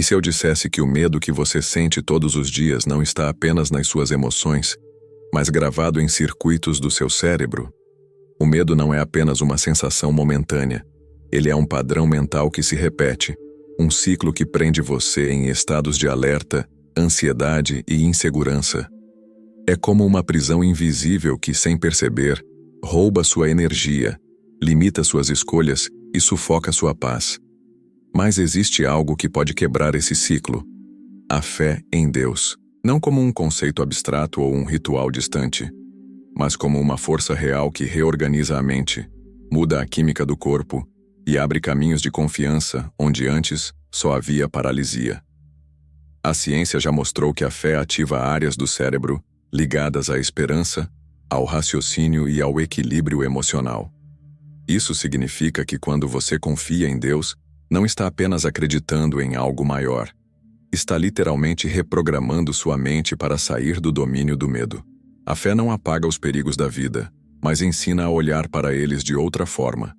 E se eu dissesse que o medo que você sente todos os dias não está apenas nas suas emoções, mas gravado em circuitos do seu cérebro? O medo não é apenas uma sensação momentânea. Ele é um padrão mental que se repete, um ciclo que prende você em estados de alerta, ansiedade e insegurança. É como uma prisão invisível que, sem perceber, rouba sua energia, limita suas escolhas e sufoca sua paz. Mas existe algo que pode quebrar esse ciclo: a fé em Deus. Não como um conceito abstrato ou um ritual distante, mas como uma força real que reorganiza a mente, muda a química do corpo e abre caminhos de confiança onde antes só havia paralisia. A ciência já mostrou que a fé ativa áreas do cérebro ligadas à esperança, ao raciocínio e ao equilíbrio emocional. Isso significa que quando você confia em Deus, não está apenas acreditando em algo maior. Está literalmente reprogramando sua mente para sair do domínio do medo. A fé não apaga os perigos da vida, mas ensina a olhar para eles de outra forma.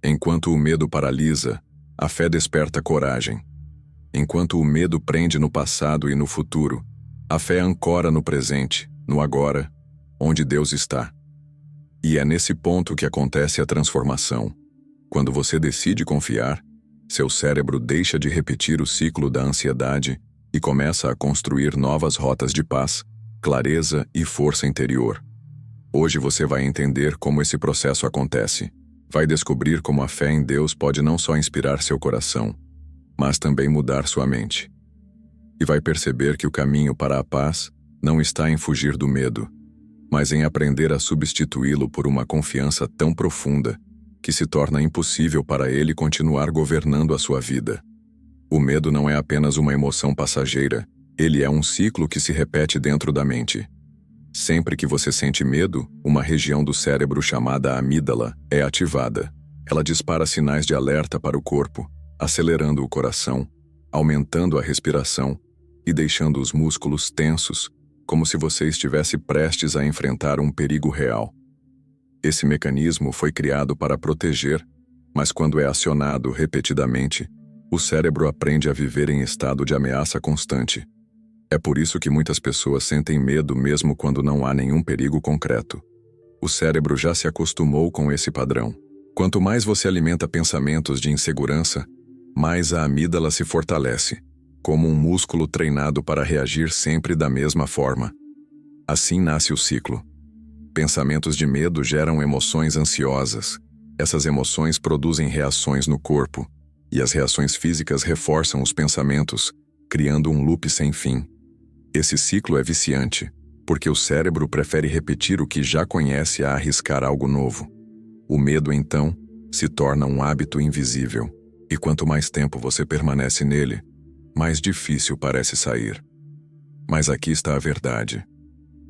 Enquanto o medo paralisa, a fé desperta coragem. Enquanto o medo prende no passado e no futuro, a fé ancora no presente, no agora, onde Deus está. E é nesse ponto que acontece a transformação. Quando você decide confiar, seu cérebro deixa de repetir o ciclo da ansiedade e começa a construir novas rotas de paz, clareza e força interior. Hoje você vai entender como esse processo acontece. Vai descobrir como a fé em Deus pode não só inspirar seu coração, mas também mudar sua mente. E vai perceber que o caminho para a paz não está em fugir do medo, mas em aprender a substituí-lo por uma confiança tão profunda que se torna impossível para ele continuar governando a sua vida. O medo não é apenas uma emoção passageira, ele é um ciclo que se repete dentro da mente. Sempre que você sente medo, uma região do cérebro chamada amígdala é ativada. Ela dispara sinais de alerta para o corpo, acelerando o coração, aumentando a respiração e deixando os músculos tensos, como se você estivesse prestes a enfrentar um perigo real. Esse mecanismo foi criado para proteger, mas quando é acionado repetidamente, o cérebro aprende a viver em estado de ameaça constante. É por isso que muitas pessoas sentem medo mesmo quando não há nenhum perigo concreto. O cérebro já se acostumou com esse padrão. Quanto mais você alimenta pensamentos de insegurança, mais a amígdala se fortalece, como um músculo treinado para reagir sempre da mesma forma. Assim nasce o ciclo. Pensamentos de medo geram emoções ansiosas. Essas emoções produzem reações no corpo, e as reações físicas reforçam os pensamentos, criando um loop sem fim. Esse ciclo é viciante, porque o cérebro prefere repetir o que já conhece a arriscar algo novo. O medo, então, se torna um hábito invisível, e quanto mais tempo você permanece nele, mais difícil parece sair. Mas aqui está a verdade.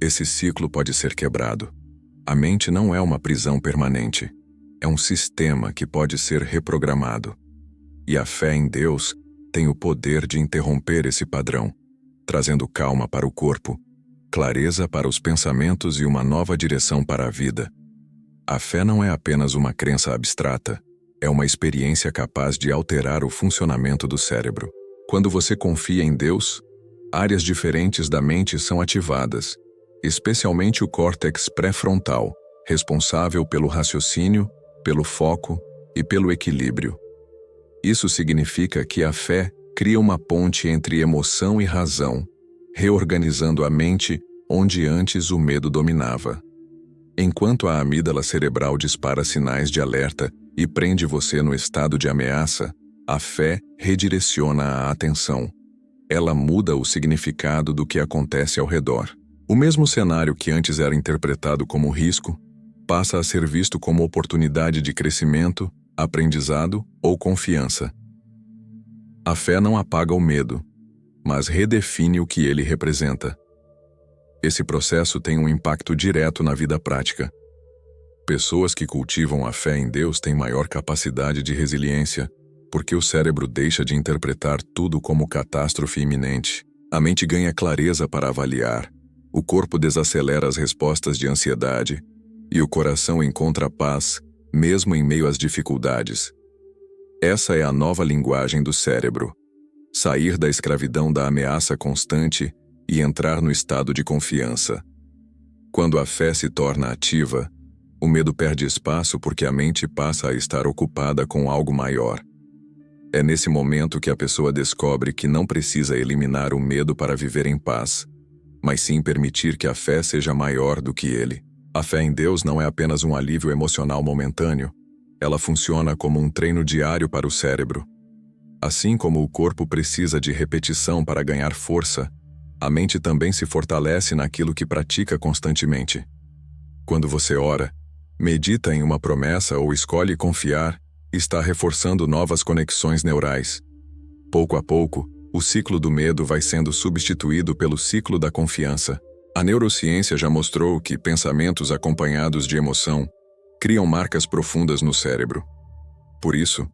Esse ciclo pode ser quebrado. A mente não é uma prisão permanente. É um sistema que pode ser reprogramado. E a fé em Deus tem o poder de interromper esse padrão, trazendo calma para o corpo, clareza para os pensamentos e uma nova direção para a vida. A fé não é apenas uma crença abstrata, é uma experiência capaz de alterar o funcionamento do cérebro. Quando você confia em Deus, áreas diferentes da mente são ativadas, especialmente o córtex pré-frontal, responsável pelo raciocínio, pelo foco e pelo equilíbrio. Isso significa que a fé cria uma ponte entre emoção e razão, reorganizando a mente onde antes o medo dominava. Enquanto a amígdala cerebral dispara sinais de alerta e prende você no estado de ameaça, a fé redireciona a atenção. Ela muda o significado do que acontece ao redor. O mesmo cenário que antes era interpretado como risco, passa a ser visto como oportunidade de crescimento, aprendizado ou confiança. A fé não apaga o medo, mas redefine o que ele representa. Esse processo tem um impacto direto na vida prática. Pessoas que cultivam a fé em Deus têm maior capacidade de resiliência, porque o cérebro deixa de interpretar tudo como catástrofe iminente. A mente ganha clareza para avaliar, o corpo desacelera as respostas de ansiedade, e o coração encontra paz, mesmo em meio às dificuldades. Essa é a nova linguagem do cérebro. sair da escravidão da ameaça constante e entrar no estado de confiança. Quando a fé se torna ativa, o medo perde espaço porque a mente passa a estar ocupada com algo maior. É nesse momento que a pessoa descobre que não precisa eliminar o medo para viver em paz, mas sim permitir que a fé seja maior do que ele. A fé em Deus não é apenas um alívio emocional momentâneo, ela funciona como um treino diário para o cérebro. Assim como o corpo precisa de repetição para ganhar força, a mente também se fortalece naquilo que pratica constantemente. Quando você ora, medita em uma promessa ou escolhe confiar, está reforçando novas conexões neurais. Pouco a pouco, o ciclo do medo vai sendo substituído pelo ciclo da confiança. A neurociência já mostrou que pensamentos acompanhados de emoção criam marcas profundas no cérebro. Por isso,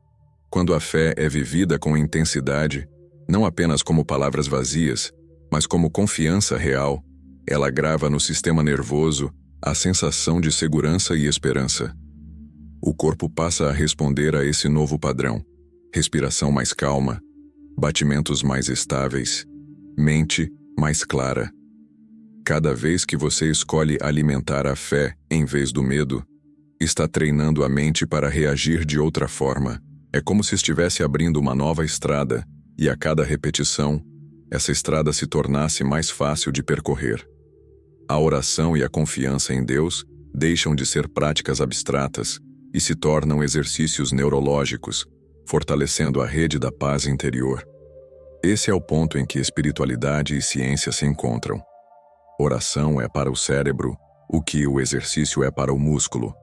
quando a fé é vivida com intensidade, não apenas como palavras vazias, mas como confiança real, ela grava no sistema nervoso a sensação de segurança e esperança. O corpo passa a responder a esse novo padrão: respiração mais calma, batimentos mais estáveis, mente mais clara. Cada vez que você escolhe alimentar a fé em vez do medo, está treinando a mente para reagir de outra forma. É como se estivesse abrindo uma nova estrada, e a cada repetição, essa estrada se tornasse mais fácil de percorrer. A oração e a confiança em Deus deixam de ser práticas abstratas e se tornam exercícios neurológicos, fortalecendo a rede da paz interior. Esse é o ponto em que espiritualidade e ciência se encontram. Oração é para o cérebro o que o exercício é para o músculo.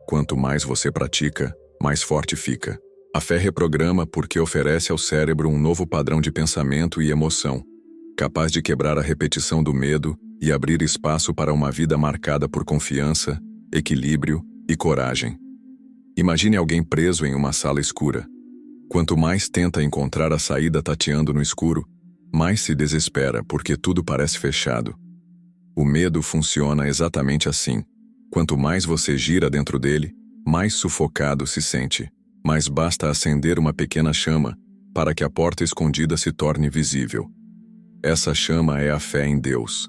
Quanto mais você pratica, mais forte fica. A fé reprograma porque oferece ao cérebro um novo padrão de pensamento e emoção, capaz de quebrar a repetição do medo e abrir espaço para uma vida marcada por confiança, equilíbrio e coragem. Imagine alguém preso em uma sala escura. Quanto mais tenta encontrar a saída tateando no escuro, mais se desespera porque tudo parece fechado. O medo funciona exatamente assim. Quanto mais você gira dentro dele, mais sufocado se sente. Mas basta acender uma pequena chama para que a porta escondida se torne visível. Essa chama é a fé em Deus.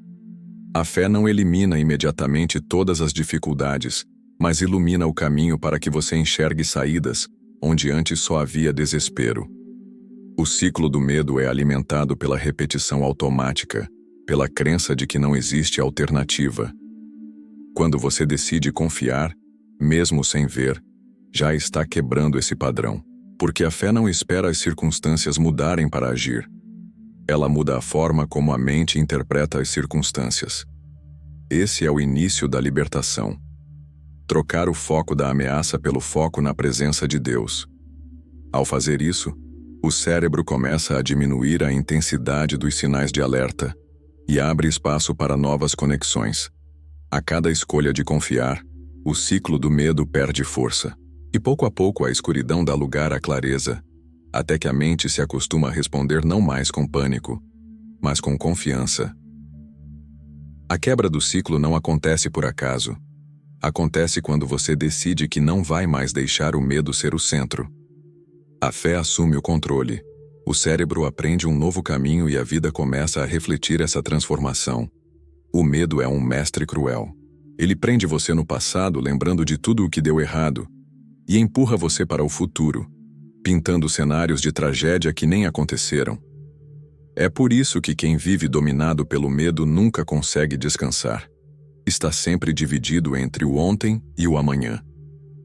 A fé não elimina imediatamente todas as dificuldades, mas ilumina o caminho para que você enxergue saídas onde antes só havia desespero. O ciclo do medo é alimentado pela repetição automática, pela crença de que não existe alternativa. Quando você decide confiar, mesmo sem ver, já está quebrando esse padrão, porque a fé não espera as circunstâncias mudarem para agir. Ela muda a forma como a mente interpreta as circunstâncias. Esse é o início da libertação. Trocar o foco da ameaça pelo foco na presença de Deus. Ao fazer isso, o cérebro começa a diminuir a intensidade dos sinais de alerta e abre espaço para novas conexões. A cada escolha de confiar, o ciclo do medo perde força. E pouco a pouco a escuridão dá lugar à clareza, até que a mente se acostuma a responder não mais com pânico, mas com confiança. A quebra do ciclo não acontece por acaso. Acontece quando você decide que não vai mais deixar o medo ser o centro. A fé assume o controle. O cérebro aprende um novo caminho e a vida começa a refletir essa transformação. O medo é um mestre cruel. Ele prende você no passado, lembrando de tudo o que deu errado, e empurra você para o futuro, pintando cenários de tragédia que nem aconteceram. É por isso que quem vive dominado pelo medo nunca consegue descansar. Está sempre dividido entre o ontem e o amanhã.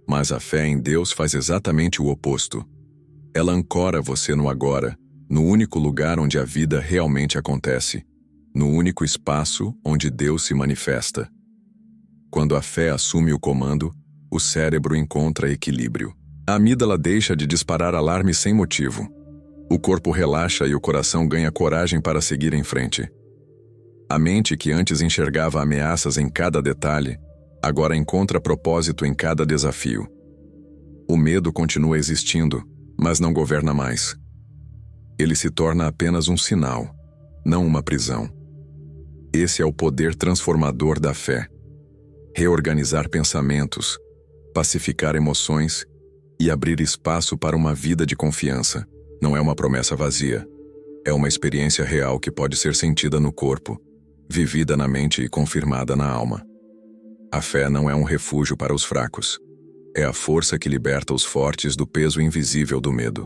Mas a fé em Deus faz exatamente o oposto. Ela ancora você no agora, no único lugar onde a vida realmente acontece, no único espaço onde Deus se manifesta. Quando a fé assume o comando, o cérebro encontra equilíbrio. A amígdala deixa de disparar alarmes sem motivo. O corpo relaxa e o coração ganha coragem para seguir em frente. A mente, que antes enxergava ameaças em cada detalhe, agora encontra propósito em cada desafio. O medo continua existindo, mas não governa mais. Ele se torna apenas um sinal, não uma prisão. Esse é o poder transformador da fé. Reorganizar pensamentos, pacificar emoções e abrir espaço para uma vida de confiança. Não é uma promessa vazia. É uma experiência real que pode ser sentida no corpo, vivida na mente e confirmada na alma. A fé não é um refúgio para os fracos. É a força que liberta os fortes do peso invisível do medo.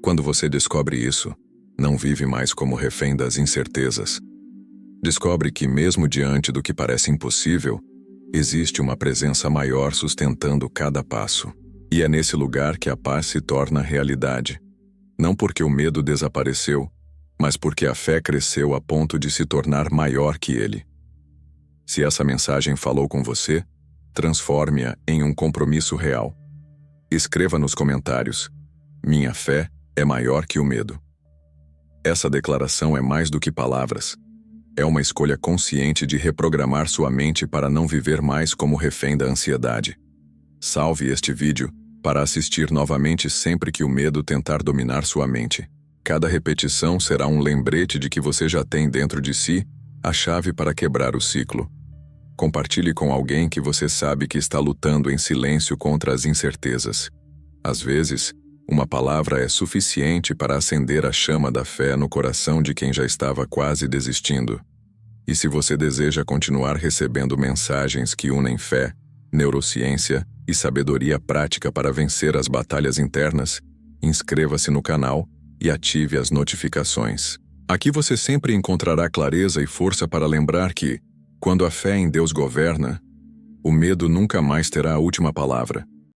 Quando você descobre isso, não vive mais como refém das incertezas. Descobre que, mesmo diante do que parece impossível, existe uma presença maior sustentando cada passo. E é nesse lugar que a paz se torna realidade. Não porque o medo desapareceu, mas porque a fé cresceu a ponto de se tornar maior que ele. Se essa mensagem falou com você, transforme-a em um compromisso real. Escreva nos comentários: minha fé é maior que o medo. Essa declaração é mais do que palavras. É uma escolha consciente de reprogramar sua mente para não viver mais como refém da ansiedade. Salve este vídeo para assistir novamente sempre que o medo tentar dominar sua mente. Cada repetição será um lembrete de que você já tem dentro de si a chave para quebrar o ciclo. Compartilhe com alguém que você sabe que está lutando em silêncio contra as incertezas. Às vezes, uma palavra é suficiente para acender a chama da fé no coração de quem já estava quase desistindo. E se você deseja continuar recebendo mensagens que unem fé, neurociência e sabedoria prática para vencer as batalhas internas, inscreva-se no canal e ative as notificações. Aqui você sempre encontrará clareza e força para lembrar que, quando a fé em Deus governa, o medo nunca mais terá a última palavra.